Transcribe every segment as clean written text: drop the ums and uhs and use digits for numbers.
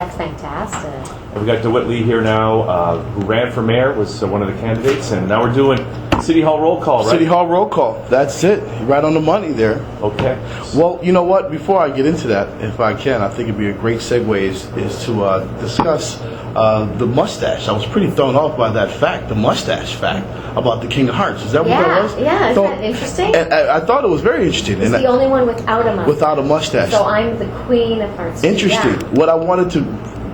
That's fantastic. We've got Dewitt Lee here now, who ran for mayor, was one of the candidates, and now we're doing City Hall roll call, right? City Hall roll call. That's it. Right on the money there. Okay. Well, you know what? Before I get into that, if I can, I think it'd be a great segue is to discuss the mustache. I was pretty thrown off by that fact, the mustache fact about the King of Hearts. Is that what that was? Yeah, isn't that interesting? And I thought it was very interesting. He's the only one without a mustache. Without a mustache. So I'm the queen of hearts. Interesting. Yeah. What I wanted to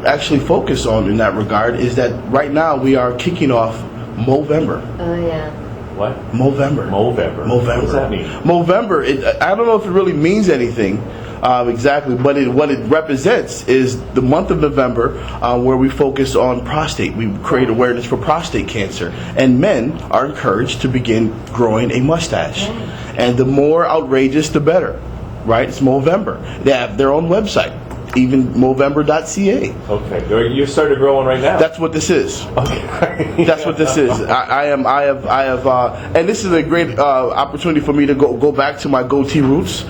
actually focus on in that regard is that right now we are kicking off Movember. Oh, yeah. What? Movember. Movember. What does that mean? Movember. I don't know if it really means anything exactly, but what it represents is the month of November where we focus on prostate. We create awareness for prostate cancer. And men are encouraged to begin growing a mustache. Yeah. And the more outrageous, the better. Right? It's Movember. They have their own website. Even Movember.ca. Okay, you started growing right now. That's what this is. Okay, that's what this is. I have, and this is a great opportunity for me to go back to my goatee roots.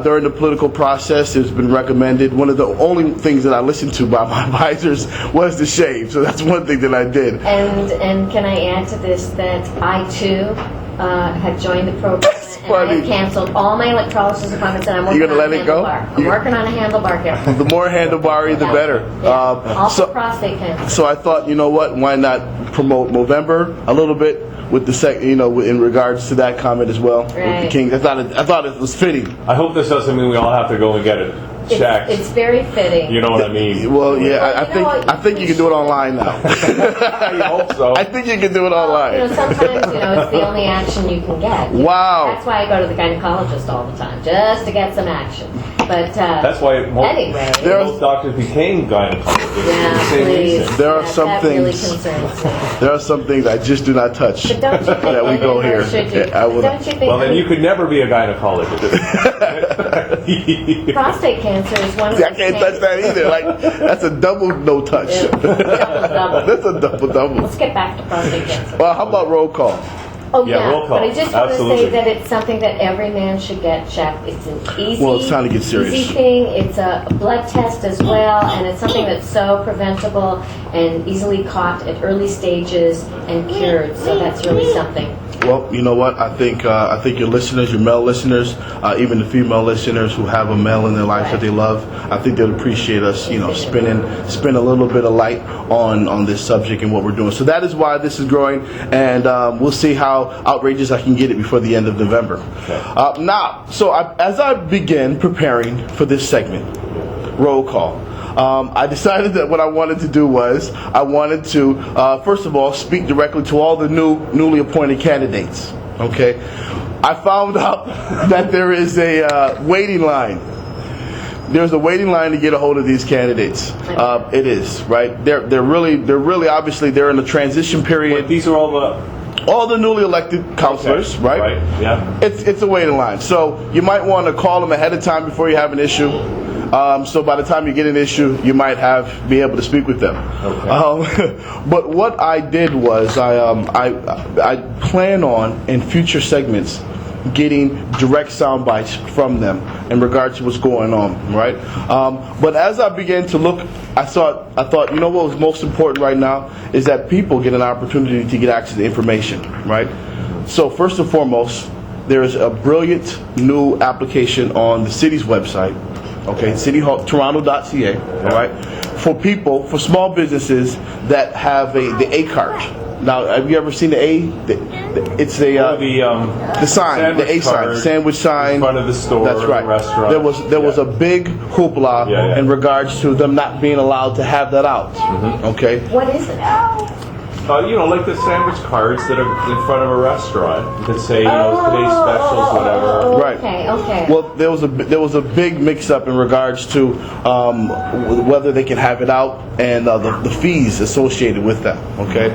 During the political process, it's been recommended. One of the only things that I listened to by my advisors was the shave. So that's one thing that I did. And can I add to this that I too have joined the program. And I have canceled all my electrolysis appointments, and I'm working on a handlebar. I'm working on a handlebar here. The more handlebar, the better. Yeah. Also prostate cancer. So I thought, you know what? Why not promote Movember a little bit with the in regards to that comment as well. Right. With the King. I thought it was fitting. I hope this doesn't mean we all have to go and get it checked. It's very fitting. You know what I mean? Well, yeah, I think you can do it online now. I hope so. I think you can do it online. Sometimes it's the only action you can get. Wow. That's why I go to the gynecologist all the time, just to get some action. But that's why most doctors became gynecologists. Yeah, please. There are some things. Really concerns me. There are some things I just do not touch. But don't you think that we go here? Don't you think? Well, then you could never be a gynecologist. Prostate cancer is one of I can't touch that either. Like that's a double no touch. Double. That's a double. Let's get back to prostate cancer. Well, how about roll call? Oh yeah, roll call. But I just want to say that it's something that every man should get checked. It's an easy, it's time to get serious. Easy thing. It's a blood test as well, and it's something that's so preventable and easily caught at early stages and cured. So that's really something. Well, you know what? I think your listeners, your male listeners, even the female listeners who have a male in their life that they love, I think they'd appreciate us, spin a little bit of light on this subject and what we're doing. So that is why this is growing, and we'll see how outrageous I can get it before the end of November. Okay. Now, as I begin preparing for this segment, roll call. I decided that what I wanted to do was I wanted to, first of all, speak directly to all the newly appointed candidates. Okay, I found out that there is a waiting line. There's a waiting line to get a hold of these candidates. It is right. They're really obviously they're in a transition period. Wait, these are all the newly elected councilors, okay. right? Yeah. It's a waiting line. So you might want to call them ahead of time before you have an issue. So by the time you get an issue, you might be able to speak with them. Okay. But what I did was I plan on in future segments getting direct sound bites from them in regard to what's going on, right? But as I began to look, I thought what was most important right now is that people get an opportunity to get access to information, right? So first and foremost, there is a brilliant new application on the city's website. Okay, City Hall, Toronto.ca, all right, for small businesses that have the A card. Now, have you ever seen the A? It's the sign, the A sign, the sandwich sign in front of the store. That's right. The restaurant. There was a big hoopla in regards to them not being allowed to have that out. Mm-hmm. Okay. What is it? Like the sandwich cards that are in front of a restaurant that say, today's specials, whatever. Right. Okay. Well, there was a big mix-up in regards to whether they can have it out and the fees associated with that. Okay.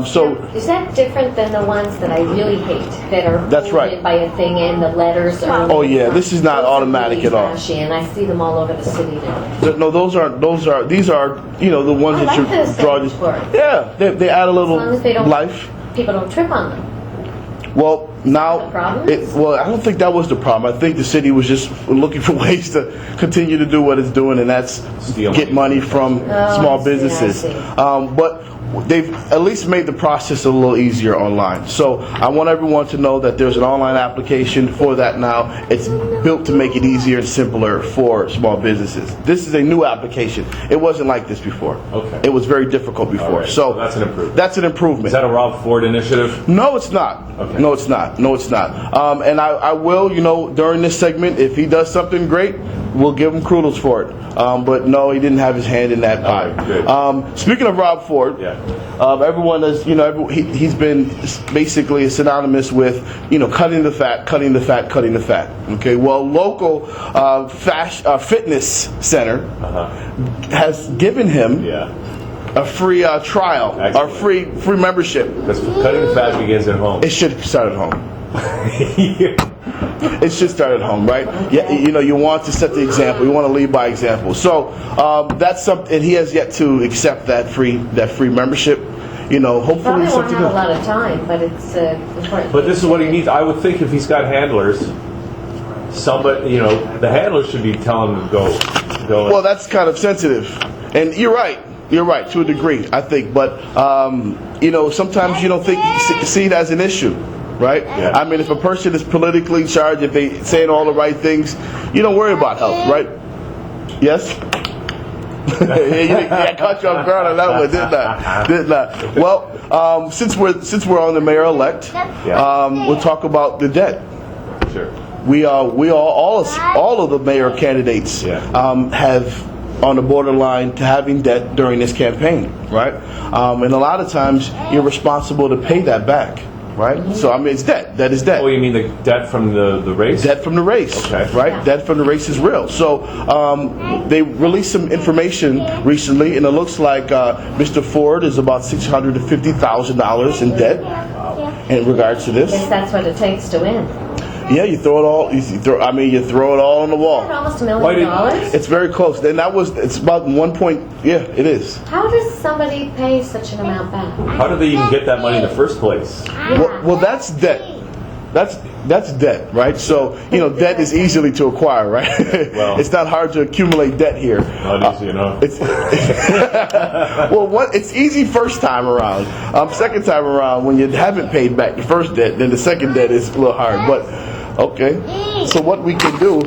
So is that different than the ones that I really hate that are right. by a thing and the letters are? Oh yeah, this is not automatic at all. And I see them all over the city now. No, these are the ones that you draw. Yeah, they add a little as long as they don't, life. People don't trip on them. Well, Now, The problem well, I don't think that was the problem. I think the city was just looking for ways to continue to do what it's doing, and that's Steal get money from small I businesses. see. But they've at least made the process a little easier online. So I want everyone to know that there's an online application for that now. It's built to make it easier and simpler for small businesses. This is a new application. It wasn't like this before. Okay. It was very difficult before. All right, so that's an improvement. That's an improvement. Is that a Rob Ford initiative? No, it's not. Okay. No, it's not. No, it's not. And I will, during this segment, if he does something great, we'll give him kudos for it. But no, he didn't have his hand in that pie. Good. Speaking of Rob Ford, Yeah. everyone has, he's been basically synonymous with, cutting the fat, cutting the fat, cutting the fat. Okay. Well, local fitness center has given him a free trial, or Excellent. free membership. Because cutting the fat begins at home. It should start at home. It should start at home, right? Yeah, you want to set the example. You want to lead by example. So that's something, and he has yet to accept that free membership. Hopefully Probably won't something. have a lot of time, but it's important. But this is what he needs. I would think if he's got handlers, somebody, the handlers should be telling him to go. Well, that's kind of sensitive, and you're right. You're right to a degree, I think. But sometimes you don't see it as an issue. Right? Yeah. I mean, if a person is politically charged, if they saying all the right things, you don't worry about health, right? Yes? I caught you off guard on that one, didn't I? Well, since we're on the mayor-elect, we'll talk about the debt. Sure. We all of the mayor candidates have on the borderline to having debt during this campaign, right? And a lot of times you're responsible to pay that back. Right? So, I mean, it's debt. That is debt. Oh, you mean the debt from the race? Debt from the race. Okay. Right? Yeah. Debt from the race is real. So, they released some information recently, and it looks like Mr. Ford is about $650,000 in debt in regards to this. I guess that's what it takes to win. Yeah, you throw it all. You throw it all on the wall. Almost $1 million. It's very close. And it's about 1 point. Yeah, it is. How does somebody pay such an amount back? How did they even get that money in the first place? Well, that's debt. That's debt, right? So debt is easily to acquire, right? Well, it's not hard to accumulate debt here. Not easy enough. It's easy first time around. Second time around, when you haven't paid back the first debt, then the second debt is a little hard. But okay, so what we can do